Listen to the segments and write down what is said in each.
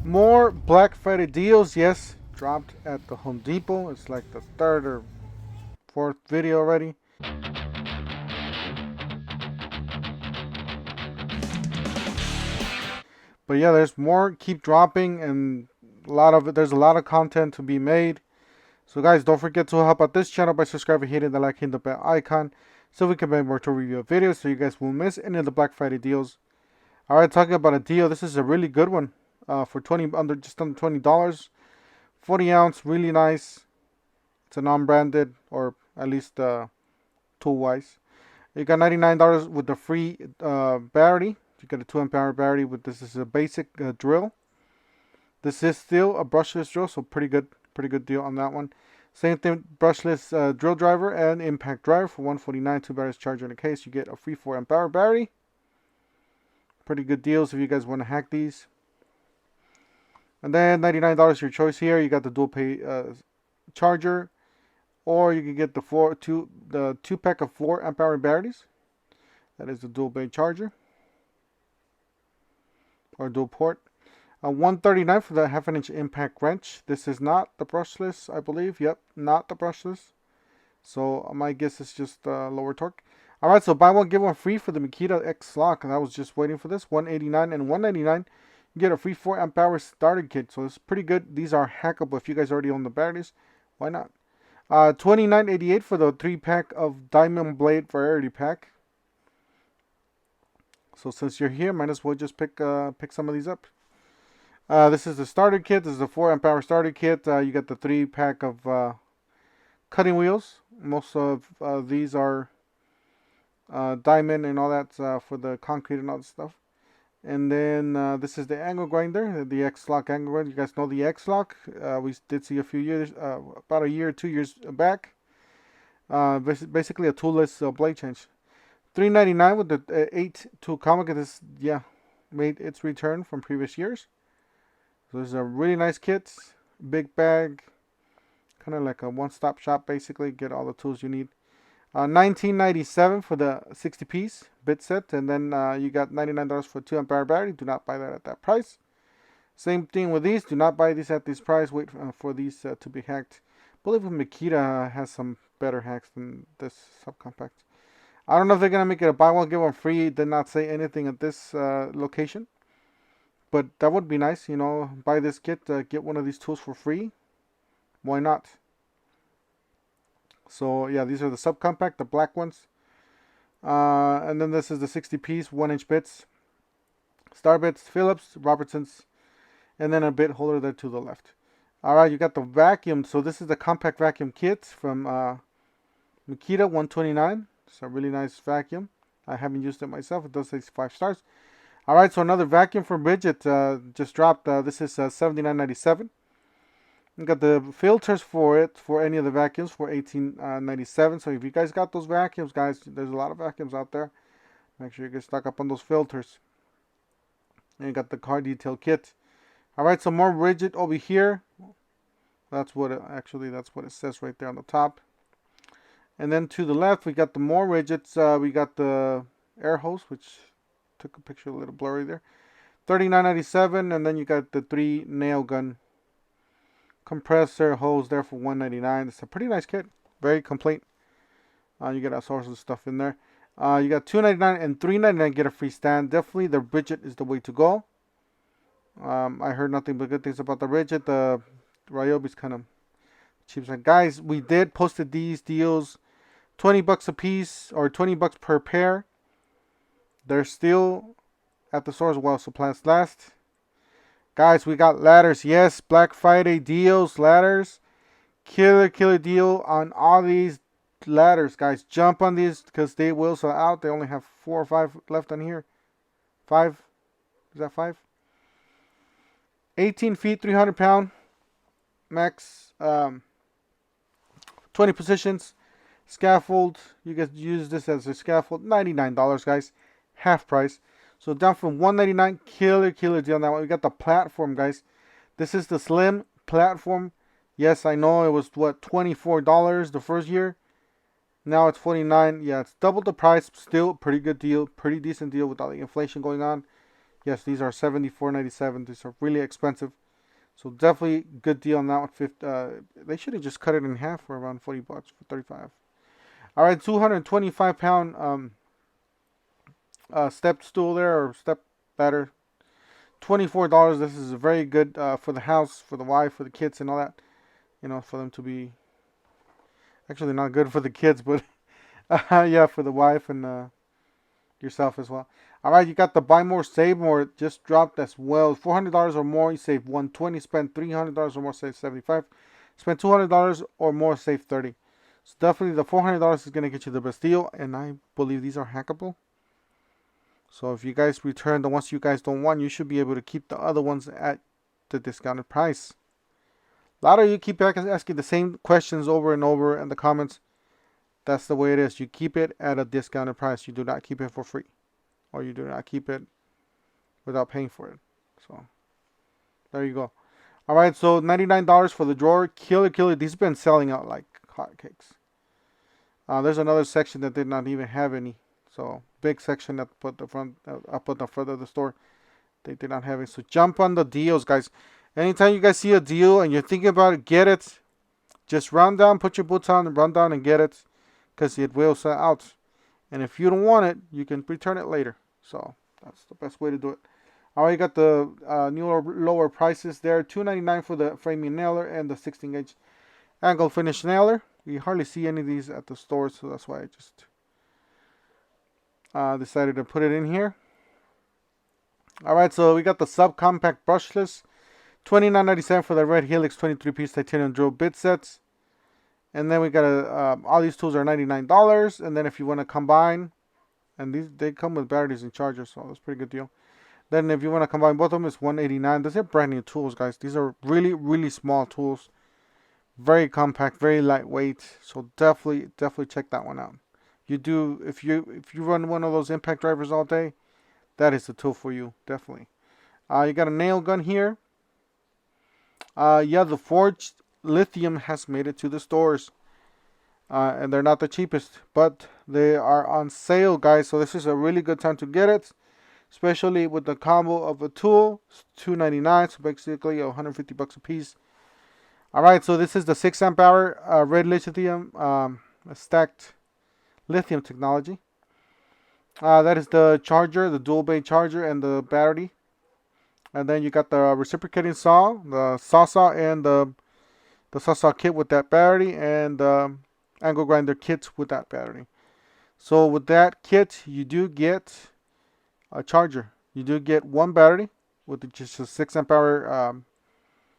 More Black Friday deals, yes, dropped at the Home Depot. It's like the third or fourth video already. But yeah, there's more keep dropping, and a lot of it. There's a lot of content to be made. So guys, don't forget to help out this channel by subscribing, hitting the like, hitting the bell icon, so we can make more to review videos, so you guys won't miss any of the Black Friday deals. All right, talking about a deal. This is a really good one. For just under $20, 40 ounce, really nice. It's a non-branded, or at least tool wise. You got $99 with the free battery. You get a 2 amp hour battery with this. Is a basic drill. This is still a brushless drill, so pretty good deal on that one. Same thing, brushless drill driver and impact driver for $149. 2 batteries charger in the case. You get a free 4 amp hour battery. Pretty good deals if you guys want to hack these. And then $99 your choice here. You got the dual pay charger, or you can get the two pack of 4 amp hour batteries. That is the dual bay charger or dual port. $139 for the 1/2 inch impact wrench. This is not the brushless, I believe. Yep, not the brushless. So my guess is just lower torque. All right, so buy one get one free for the Makita X lock, and I was just waiting for this. $189 and $199. You get a free 4 amp hour starter kit, so it's pretty good. These are hackable. If you guys already own the batteries, why not? $29.88 for the 3 pack of Diamond Blade Variety Pack. So since you're here, might as well just pick some of these up. This is the starter kit. This is a 4 amp hour starter kit. You got the 3 pack of cutting wheels. Most of these are diamond and all that for the concrete and all that stuff. And then this is the angle grinder, the X-Lock angle grinder. You guys know the X-Lock. We did see a few years, about a year or 2 years back. Basically a toolless blade change. $3.99 with the 8 tool Comica. This, yeah, made its return from previous years. So this is a really nice kit. Big bag. Kind of like a one-stop shop, basically. Get all the tools you need. $19.97 for the 60-piece bit set, and then you got $99 for 2 amp hour battery. Do not buy that at that price. Same thing with these. Do not buy these at this price. Wait for these to be hacked. I believe Makita has some better hacks than this subcompact. I don't know if they're gonna make it a buy one get one free. Did not say anything at this location, but that would be nice. You know, buy this kit, get one of these tools for free. Why not? So yeah, these are the subcompact, the black ones. And then this is the 60-piece 1-inch bits. Star bits, Phillips, Robertsons, and then a bit holder there to the left. Alright, you got the vacuum. So this is the compact vacuum kit from Makita, $129. It's a really nice vacuum. I haven't used it myself. It does say 5 stars. Alright, so another vacuum from Bridget just dropped. This is $79.97. You got the filters for it, for any of the vacuums, for $18.97. So if you guys got those vacuums, guys, there's a lot of vacuums out there. Make sure you get stock up on those filters. And you got the car detail kit. Alright, so more rigid over here. That's what it says right there on the top. And then to the left, we got the more rigids. We got the air hose, which took a picture a little blurry there. $39.97, and then you got the 3 nail gun compressor hose there for $199. It's a pretty nice kit, very complete. You get all sorts of stuff in there. You got $2.99 and $3.99 get a free stand. Definitely the rigid is the way to go. I heard nothing but good things about the rigid. The Ryobi's kind of cheap. So guys, we did posted these deals, $20 a piece or $20 per pair. They're still at the stores while supplies last. Guys, we got ladders. Yes, Black Friday deals, ladders. Killer deal on all these ladders, guys. Jump on these because they will sell out. They only have 4 or 5 left on here. 5? Is that 5? 18 feet, 300 pound max. 20 positions. Scaffold. You guys use this as a scaffold. $99, guys. Half price. So down from $199, killer deal on that one. We got the platform, guys. This is the slim platform. Yes, I know it was what, $24 the first year. Now it's $49. Yeah, it's double the price. Still pretty good deal, pretty decent deal with all the inflation going on. Yes, these are $74.97. These are really expensive. So definitely good deal on that one. They should have just cut it in half for around 40 bucks for 35. All right, 225 pound step stool there, or step ladder. $24. This is very good for the house, for the wife, for the kids, and all that. You know, for them to be actually not good for the kids, but yeah, for the wife and yourself as well. All right, you got the buy more, save more. Just dropped as well. $400 or more, you save 120. Spend $300 or more, save 75. Spend $200 or more, save 30. So definitely the $400 is gonna get you the best deal, and I believe these are hackable. So if you guys return the ones you guys don't want, you should be able to keep the other ones at the discounted price. A lot of you keep asking the same questions over and over in the comments. That's the way it is. You keep it at a discounted price. You do not keep it for free, or you do not keep it without paying for it. So there you go. All right, so $99 for the drawer. Killer. These have been selling out like hotcakes. There's another section that did not even have any. So big section up at the front of the store. They did not have it. So jump on the deals, guys. Anytime you guys see a deal and you're thinking about it, get it. Just run down, put your boots on, and run down and get it, because it will sell out. And if you don't want it, you can return it later. So that's the best way to do it. All right, you got the newer, lower prices there. $2.99 for the framing nailer and the 16-gauge angle finish nailer. We hardly see any of these at the store, so that's why I just decided to put it in here. All right, so we got the subcompact brushless. $29.97 for the Red Helix 23-piece titanium drill bit sets. And then we got all these tools are $99. And then if you want to combine, and they come with batteries and chargers, so that's a pretty good deal. Then if you want to combine both of them, it's $189. These are brand new tools, guys. These are really, really small tools. Very compact, very lightweight. So definitely check that one out. If you run one of those impact drivers all day, that is the tool for you, definitely. You got a nail gun here. Yeah, the forged lithium has made it to the stores. And they're not the cheapest, but they are on sale, guys. So this is a really good time to get it, especially with the combo of a tool. It's $2.99, so basically 150 bucks a piece. All right, so this is the 6 amp hour red lithium stacked lithium technology. That is the charger, the dual bay charger, and the battery. And then you got the reciprocating saw, the saw, and the saw kit with that battery, and the angle grinder kit with that battery. So with that kit, you do get a charger. You do get one battery with just a 6 amp hour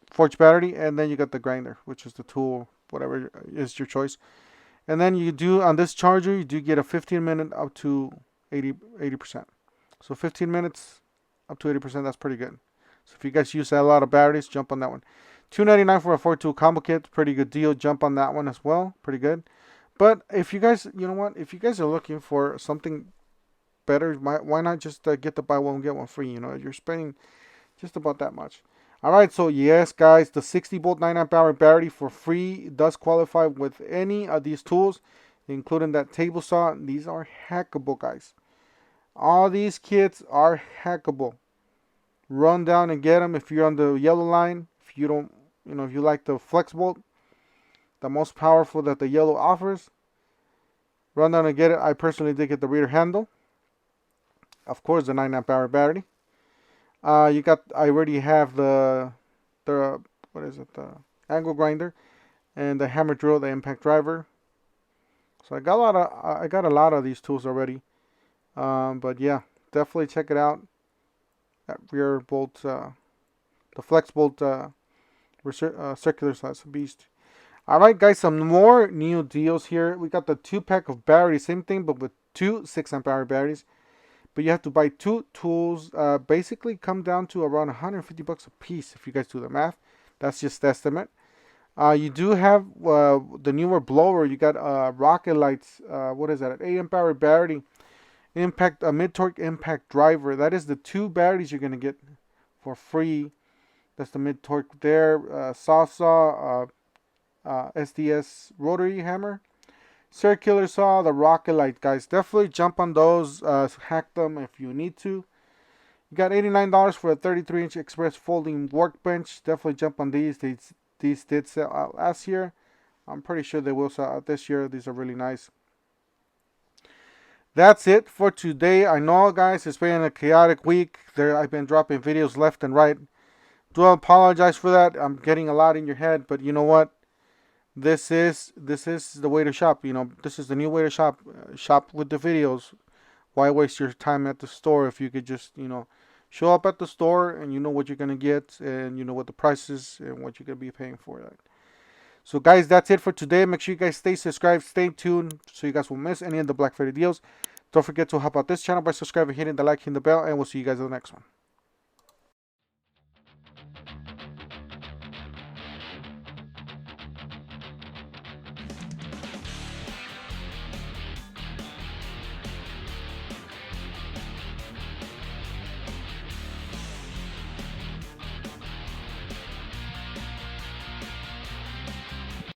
forged battery, and then you got the grinder, which is the tool, whatever is your choice. And then you do, on this charger, you do get a 15-minute up to 80%. So 15 minutes up to 80%, that's pretty good. So if you guys use a lot of batteries, jump on that one. $2.99 for a 4-tool combo kit, pretty good deal. Jump on that one as well, pretty good. But if you guys, you know what, if you guys are looking for something better, why not just get the buy one get one free? You know, you're spending just about that much. All right, so yes, guys, the 60-volt 9 amp hour battery for free does qualify with any of these tools, including that table saw. These are hackable, guys. All these kits are hackable. Run down and get them if you're on the yellow line. If you don't, you know, if you like the flex bolt, the most powerful that the yellow offers, run down and get it. I personally did get the reader handle. Of course, the 9 amp hour battery. I already have the what is it? The angle grinder and the hammer drill, the impact driver. So I got a lot of these tools already. But yeah, definitely check it out. That rear bolt, the flex bolt circular size beast. All right, guys, some more new deals here. We got the 2-pack of batteries, same thing, but with 2 6 amp hour batteries. But you have to buy 2 tools. Basically, come down to around 150 bucks a piece if you guys do the math. That's just estimate. You do have the newer blower. You got Rocket Lights. What is that? An 8 amp hour battery. A mid-torque impact driver. That is the 2 batteries you're gonna get for free. That's the mid-torque there. Sawsaw, SDS rotary hammer, circular saw, the Rocket Light, guys. Definitely jump on those. Hack them if you need to. You got $89 for a 33-inch Express folding workbench. Definitely jump on these. These did sell out last year. I'm pretty sure they will sell out this year. These are really nice. That's it for today. I know, guys, it's been a chaotic week. I've been dropping videos left and right. Do apologize for that. I'm getting a lot in your head, but you know what? This is the way to shop. You know, this is the new way to shop. Shop with the videos. Why waste your time at the store if you could just, show up at the store and you know what you're gonna get and you know what the price is and what you're gonna be paying for that. So guys, that's it for today. Make sure you guys stay subscribed, stay tuned so you guys won't miss any of the Black Friday deals. Don't forget to help out this channel by subscribing, hitting the like, hitting the bell, and we'll see you guys in the next one.